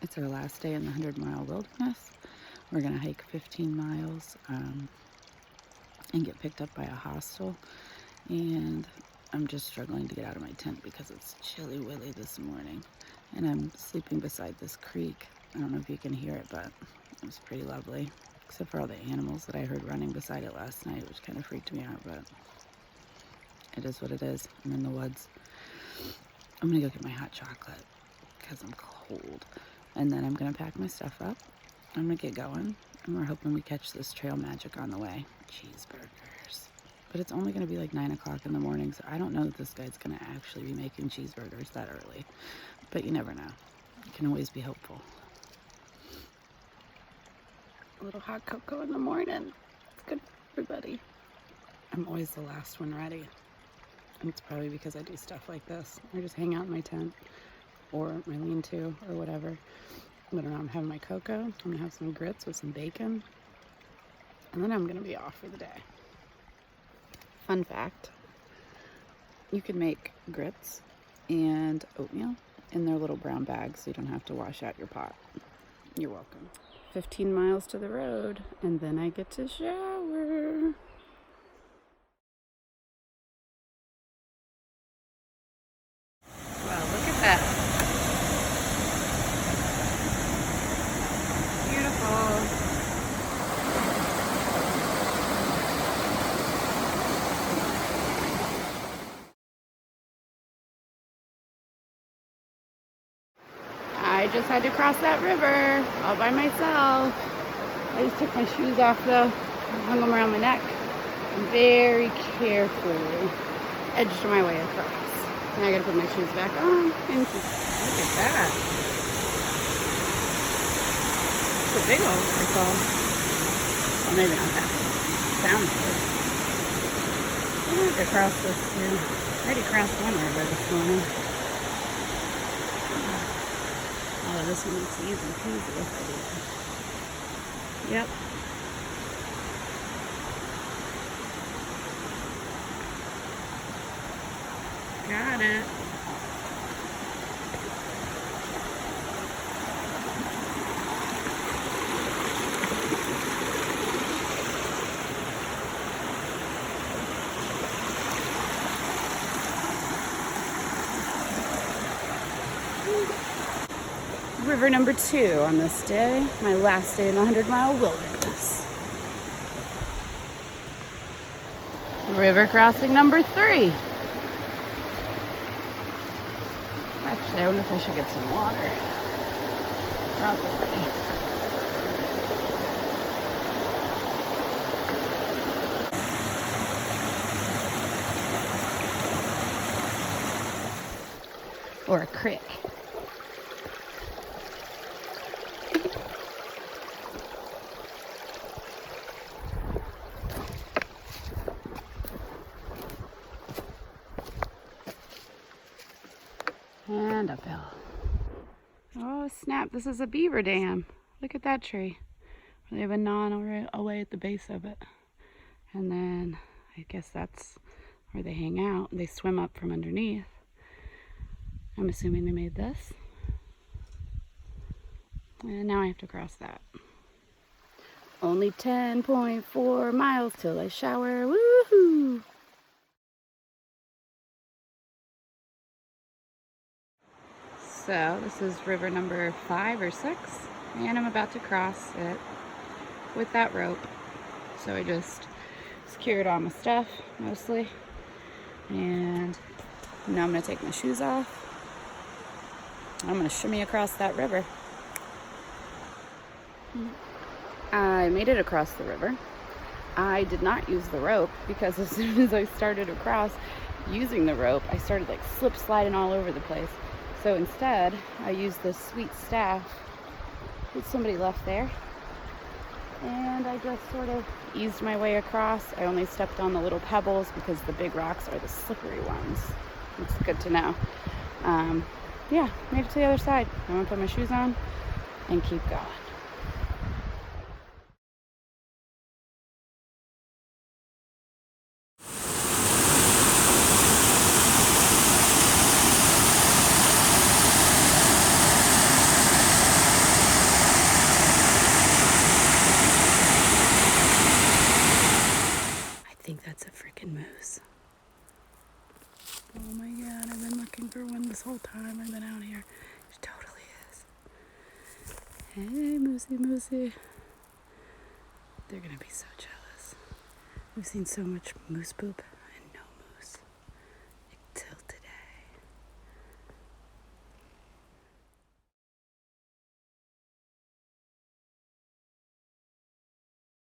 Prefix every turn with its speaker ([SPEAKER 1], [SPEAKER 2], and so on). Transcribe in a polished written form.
[SPEAKER 1] It's our last day in the 100-mile wilderness. We're gonna hike 15 miles and get picked up by a hostel. And I'm just struggling to get out of my tent because it's chilly willy this morning. And I'm sleeping beside this creek. I don't know if you can hear it, but it was pretty lovely. Except for all the animals that I heard running beside it last night, which kind of freaked me out, but it is what it is. I'm in the woods. I'm gonna go get my hot chocolate because I'm cold. And then I'm gonna pack my stuff up. I'm gonna get going. And we're hoping we catch this trail magic on the way. Cheeseburgers. But it's only gonna be like 9 o'clock in the morning, so I don't know if this guy's gonna actually be making cheeseburgers that early. But you never know. You can always be hopeful. A little hot cocoa in the morning. It's good for everybody. I'm always the last one ready. And it's probably because I do stuff like this. I just hang out in my tent or my lean-to or whatever. But I'm having my cocoa. I'm gonna have some grits with some bacon. And then I'm gonna be off for the day. Fun fact, you can make grits and oatmeal in their little brown bags so you don't have to wash out your pot. You're welcome. 15 miles to the road and then I get to shower. Wow, look at that. Beautiful. I just had to cross that river all by myself. I just took my shoes off though, hung them around my neck, and very carefully edged my way across. Now I gotta put my shoes back on and keep. Look at that. It's a big old waterfall. Well, maybe not that big. Sounds good. I have to cross this too. I already crossed one river this morning. Oh, this one looks easy peasy if I do. Yep. Got it. River number 2 on this day, my last day in the 100-mile wilderness. River crossing number 3. Actually, I wonder if I should get some water. Probably. Or a creek. And uphill. Oh snap, this is a beaver dam. Look at that tree. They have a gnawing away at the base of it. And then I guess that's where they hang out. They swim up from underneath. I'm assuming they made this. And now I have to cross that. Only 10.4 miles till I shower. Woohoo! So this is river number 5 or 6, and I'm about to cross it with that rope. So I just secured all my stuff mostly, and now I'm gonna take my shoes off. I'm gonna shimmy across that river. I made it across the river. I did not use the rope because as soon as I started across using the rope, I started like slip sliding all over the place. So instead, I used this sweet staff that somebody left there, and I just sort of eased my way across. I only stepped on the little pebbles because the big rocks are the slippery ones. It's good to know. Yeah, made it to the other side. I'm gonna put my shoes on and keep going. freaking moose. Oh my god, I've been looking for one this whole time I've been out here. She totally is. Hey, moosey, moosey. They're gonna be so jealous. We've seen so much moose poop.